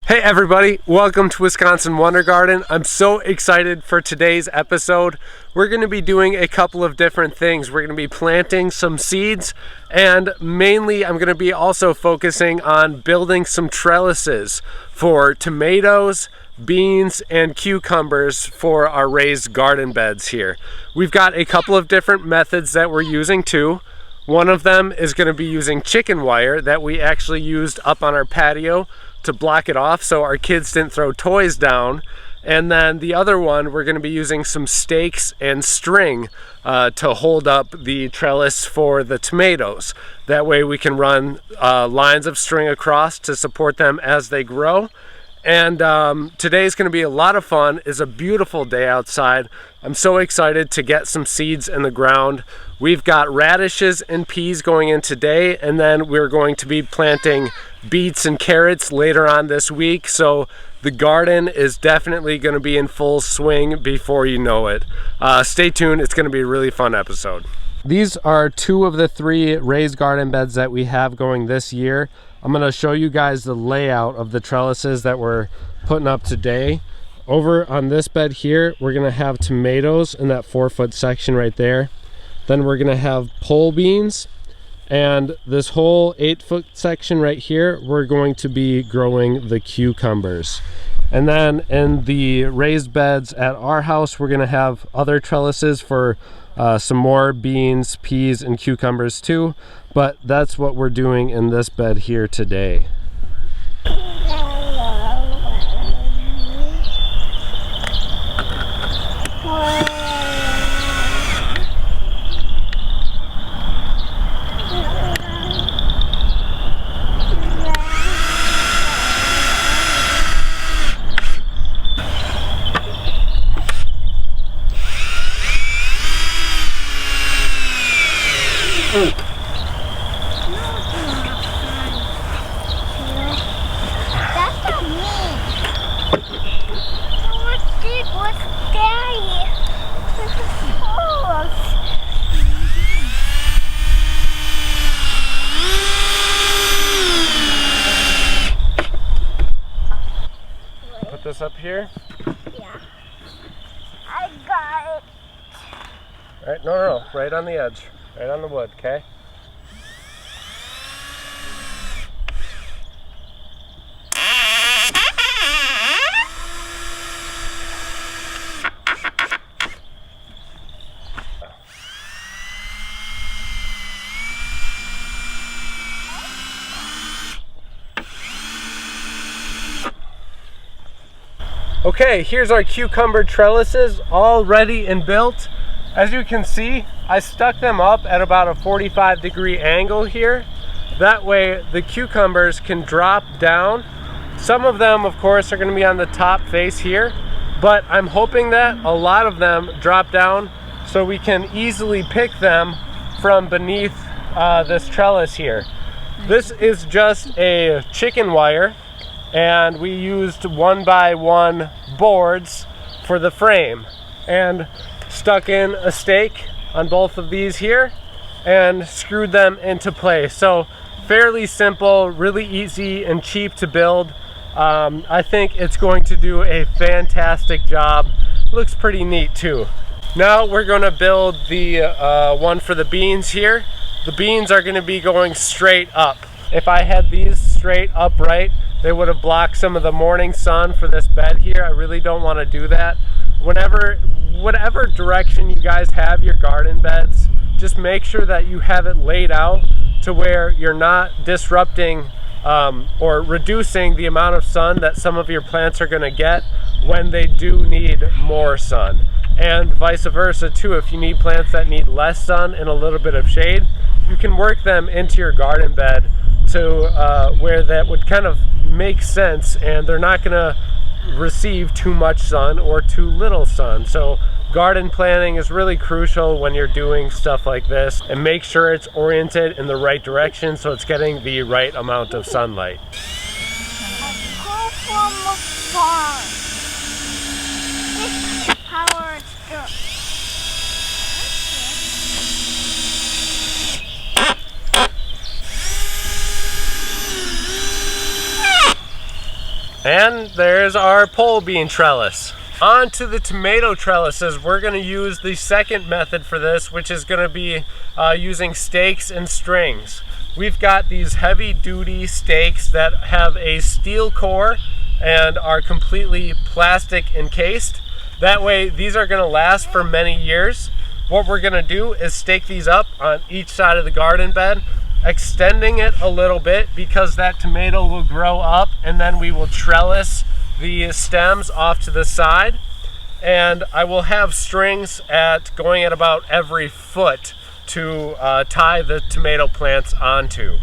Hey everybody, welcome to Wisconsin Wonder Garden. I'm so excited for today's episode. We're going to be doing a couple of different things. We're going to be planting some seeds, and mainly I'm going to be also focusing on building some trellises for tomatoes, beans, and cucumbers for our raised garden beds here. We've got a couple of different methods that we're using too. One of them is going to be using chicken wire that we actually used up on our patio to block it off so our kids didn't throw toys down. And then the other one, we're going to be using some stakes and string to hold up the trellis for the tomatoes. That way we can run lines of string across to support them as they grow. And today's going to be a lot of fun. It's a beautiful day outside. I'm so excited to get some seeds in the ground. We've got radishes and peas going in today, and then we're going to be planting beets and carrots later on this week. So the garden is definitely going to be in full swing before you know it. Stay tuned. It's going to be a really fun episode. These are two of the three raised garden beds that we have going this year. I'm going to show you guys the layout of the trellises that we're putting up today. Over on this bed here, we're going to have tomatoes in that 4-foot section right there. Then we're going to have pole beans, and this whole 8-foot section right here, we're going to be growing the cucumbers. And then in the raised beds at our house, we're going to have other trellises for some more beans, peas, and cucumbers too. But that's what we're doing in this bed here today. Put this up here? Yeah. I got it. All right, no, right on the edge, right on the wood, okay? Okay, here's our cucumber trellises all ready and built. As you can see, I stuck them up at about a 45-degree angle here. That way the cucumbers can drop down. Some of them, of course, are going to be on the top face here, but I'm hoping that a lot of them drop down so we can easily pick them from beneath this trellis here. This is just a chicken wire, and we used 1x1 boards for the frame and stuck in a stake on both of these here and screwed them into place. So fairly simple, really easy and cheap to build. I think it's going to do a fantastic job. Looks pretty neat too. Now we're going to build the one for the beans here. The beans are going to be going straight up. If I had these straight upright, they would have blocked some of the morning sun for this bed here. I really don't want to do that. Whatever direction you guys have your garden beds, just make sure that you have it laid out to where you're not disrupting or reducing the amount of sun that some of your plants are going to get when they do need more sun. And vice versa too. If you need plants that need less sun and a little bit of shade, you can work them into your garden bed to where that would kind of make sense, and they're not going to receive too much sun or too little sun. So garden planning is really crucial when you're doing stuff like this, and make sure it's oriented in the right direction so it's getting the right amount of sunlight. And there's our pole bean trellis. On to the tomato trellises. We're going to use the second method for this, which is going to be using stakes and strings. We've got these heavy duty stakes that have a steel core and are completely plastic encased. That way these are going to last for many years. What we're going to do is stake these up on each side of the garden bed, extending it a little bit because that tomato will grow up, and then we will trellis the stems off to the side. And I will have strings going at about every foot to tie the tomato plants onto.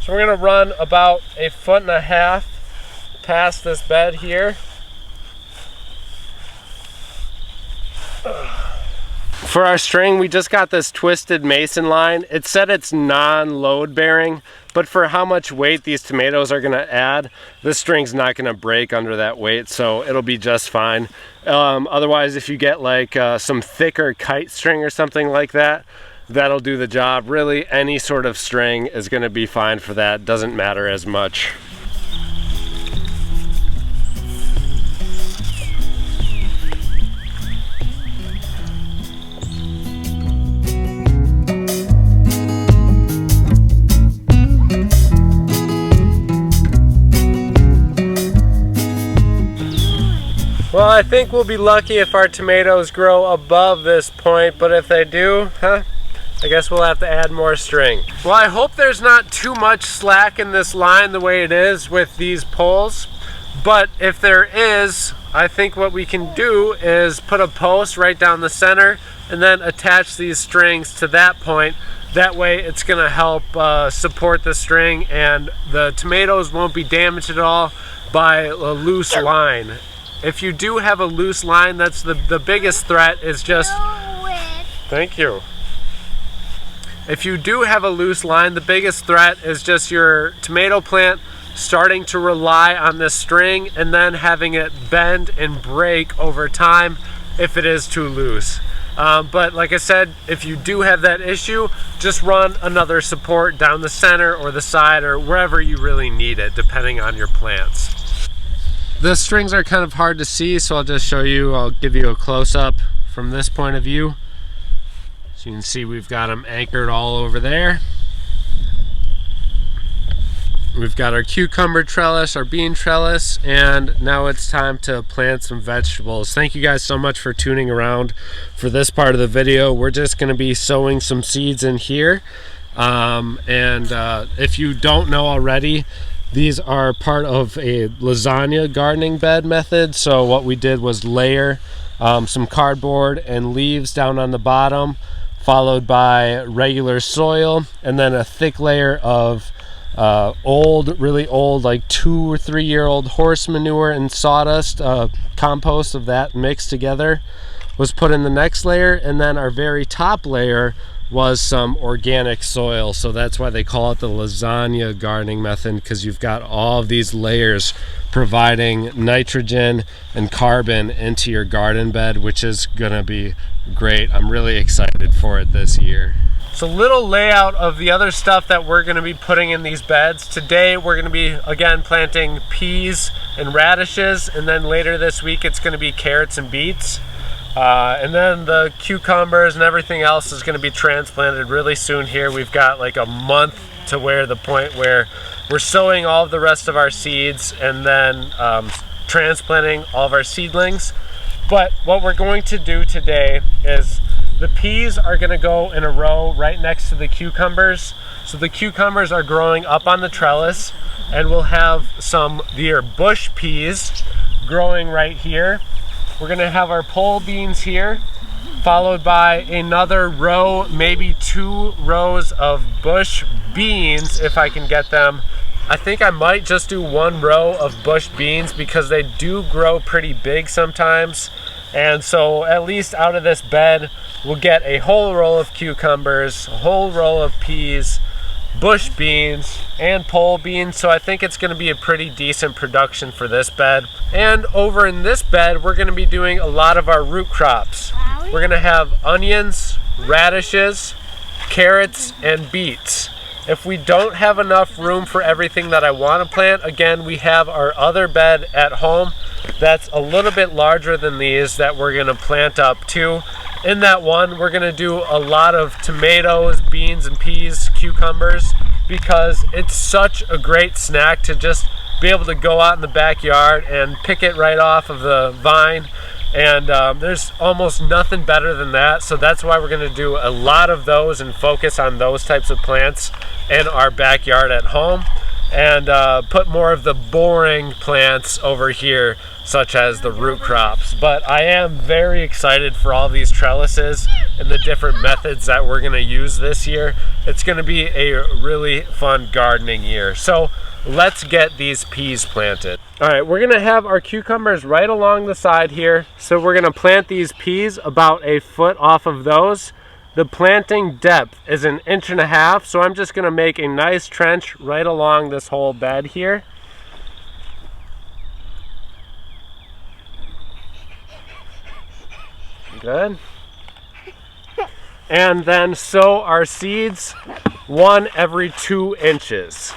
So we're going to run about 1.5 feet past this bed here. For our string, we just got this twisted mason line. It said it's non-load bearing, but for how much weight these tomatoes are going to add, the string's not going to break under that weight, so it'll be just fine. Otherwise, if you get like some thicker kite string or something like that, that'll do the job. Really, any sort of string is going to be fine for that. Doesn't matter as much. Well, I think we'll be lucky if our tomatoes grow above this point, but if they do, I guess we'll have to add more string. Well, I hope there's not too much slack in this line the way it is with these poles, but if there is, I think what we can do is put a post right down the center and then attach these strings to that point. That way it's going to help support the string, and the tomatoes won't be damaged at all by a loose line. If you do have a loose line, that's the biggest threat is just... Thank you. If you do have a loose line, the biggest threat is just your tomato plant starting to rely on this string and then having it bend and break over time if it is too loose. But like I said, if you do have that issue, just run another support down the center or the side or wherever you really need it, depending on your plants. The strings are kind of hard to see, so I'll just show you. I'll give you a close-up from this point of view. So you can see we've got them anchored all over there. We've got our cucumber trellis, our bean trellis, and now it's time to plant some vegetables. Thank you guys so much for tuning around for this part of the video. We're just going to be sowing some seeds in here. If you don't know already, these are part of a lasagna gardening bed method. So what we did was layer some cardboard and leaves down on the bottom, followed by regular soil, and then a thick layer of really old, like 2 or 3 year old horse manure and sawdust, compost of that mixed together was put in the next layer, and then our very top layer was some organic soil. So that's why they call it the lasagna gardening method, because you've got all of these layers providing nitrogen and carbon into your garden bed, which is gonna be great. I'm really excited for it this year. So little layout of the other stuff that we're going to be putting in these beds. Today we're going to be again planting peas and radishes, and then later this week it's going to be carrots and beets. And then the cucumbers and everything else is going to be transplanted really soon here. We've got like a month to the point where we're sowing all of the rest of our seeds and then transplanting all of our seedlings. But what we're going to do today is the peas are going to go in a row right next to the cucumbers. So the cucumbers are growing up on the trellis, and we'll have some bush peas growing right here. We're going to have our pole beans here, followed by another row, maybe 2 rows of bush beans if I can get them. I think I might just do 1 row of bush beans because they do grow pretty big sometimes. And so at least out of this bed, we'll get a whole row of cucumbers, a whole row of peas, bush beans, and pole beans. So I think it's going to be a pretty decent production for this bed. And over in this bed, we're going to be doing a lot of our root crops. We're going to have onions, radishes, carrots, and beets. If we don't have enough room for everything that I want to plant, again, we have our other bed at home that's a little bit larger than these that we're going to plant up too. In that one, we're going to do a lot of tomatoes, beans and peas, cucumbers, because it's such a great snack to just be able to go out in the backyard and pick it right off of the vine. And there's almost nothing better than that. So that's why we're going to do a lot of those and focus on those types of plants in our backyard at home, and put more of the boring plants over here, such as the root crops. But I am very excited for all these trellises and the different methods that we're going to use this year. It's going to be a really fun gardening year. So let's get these peas planted. All right, we're gonna have our cucumbers right along the side here. So we're gonna plant these peas about a foot off of those. The planting depth is 1.5 inches, so I'm just gonna make a nice trench right along this whole bed here. Good. And then sow our seeds 1 every 2 inches.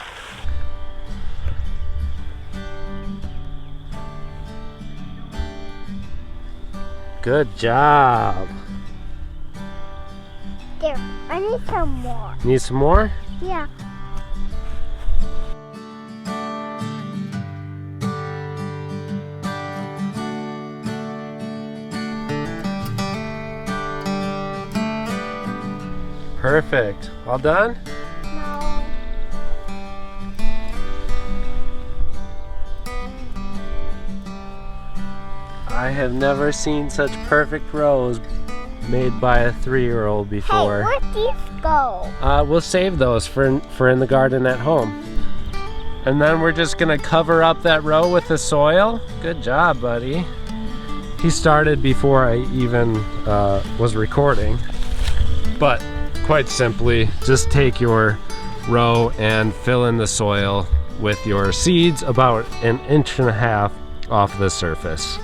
Good job. There, I need some more. Need some more? Yeah. Perfect. All done? No. I have never seen such perfect rows made by a 3-year-old before. Hey, where'd these go? We'll save those for in the garden at home. And then we're just gonna cover up that row with the soil. Good job, buddy. He started before I even was recording. But quite simply, just take your row and fill in the soil with your seeds about 1.5 inches off the surface.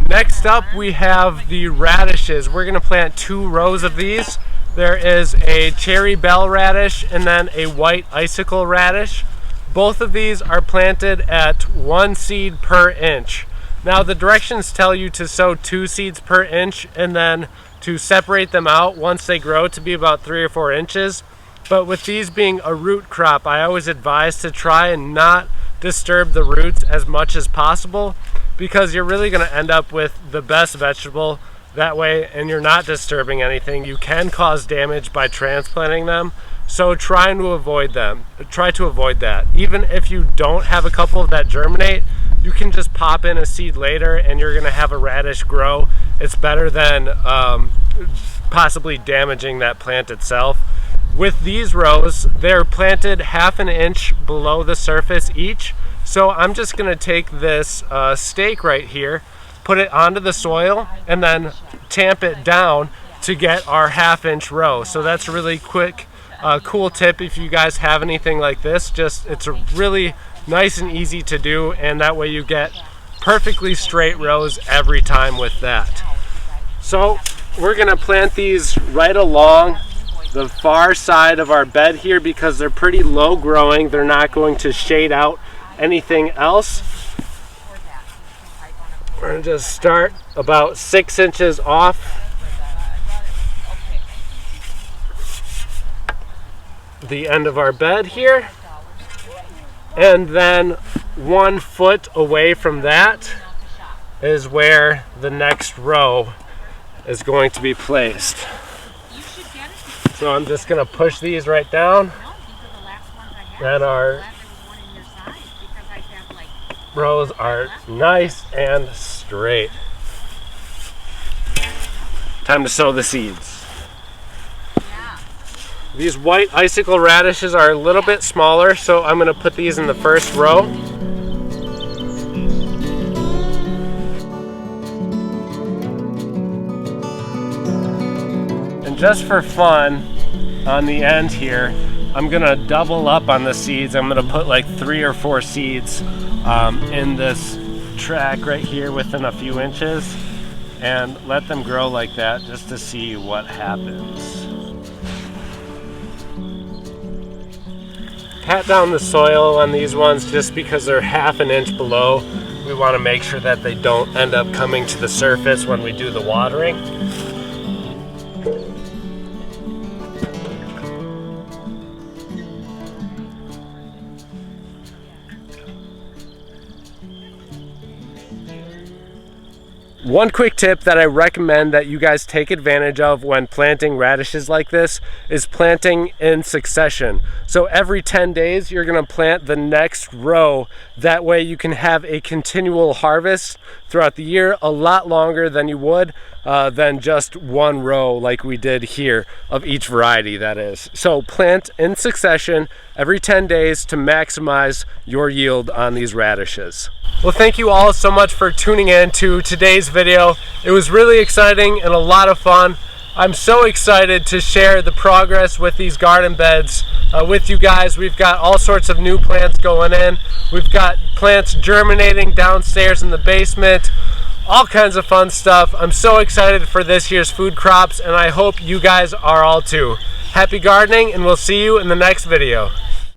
Next up, we have the radishes. We're gonna plant 2 rows of these. There is a cherry bell radish and then a white icicle radish. Both of these are planted at 1 seed per inch. Now the directions tell you to sow 2 seeds per inch and then to separate them out once they grow to be about 3 or 4 inches. But with these being a root crop, I always advise to try and not disturb the roots as much as possible, because you're really going to end up with the best vegetable that way, and you're not disturbing anything. You can cause damage by transplanting them, so try to avoid that. Even if you don't have a couple that germinate, you can just pop in a seed later and you're going to have a radish grow. It's better than possibly damaging that plant itself. With these rows, they're planted 1/2 inch below the surface each. So I'm just gonna take this stake right here, put it onto the soil, and then tamp it down to get our 1/2 inch row. So that's a really quick, cool tip if you guys have anything like this. It's a really nice and easy to do, and that way you get perfectly straight rows every time with that. So we're gonna plant these right along the far side of our bed here because they're pretty low growing. They're not going to shade out anything else. We're gonna just start about 6 inches off the end of our bed here, and then 1 foot away from that is where the next row is going to be placed. So I'm just gonna push these right down, and our rows are nice and straight. Time to sow the seeds. These white icicle radishes are a little bit smaller, so I'm going to put these in the first row. And just for fun, on the end here, I'm going to double up on the seeds. I'm going to put like 3 or 4 seeds in this track right here within a few inches and let them grow like that just to see what happens. Pat down the soil on these ones just because they're half an inch below. We want to make sure that they don't end up coming to the surface when we do the watering. One quick tip that I recommend that you guys take advantage of when planting radishes like this is planting in succession. So every 10 days you're going to plant the next row. That way you can have a continual harvest throughout the year, a lot longer than you would than just one row like we did here of each variety, that is. So plant in succession every 10 days to maximize your yield on these radishes. Well, thank you all so much for tuning in to today's video. It was really exciting and a lot of fun. I'm so excited to share the progress with these garden beds with you guys. We've got all sorts of new plants going in. We've got plants germinating downstairs in the basement. All kinds of fun stuff. I'm so excited for this year's food crops, and I hope you guys are all too. Happy gardening, and we'll see you in the next video.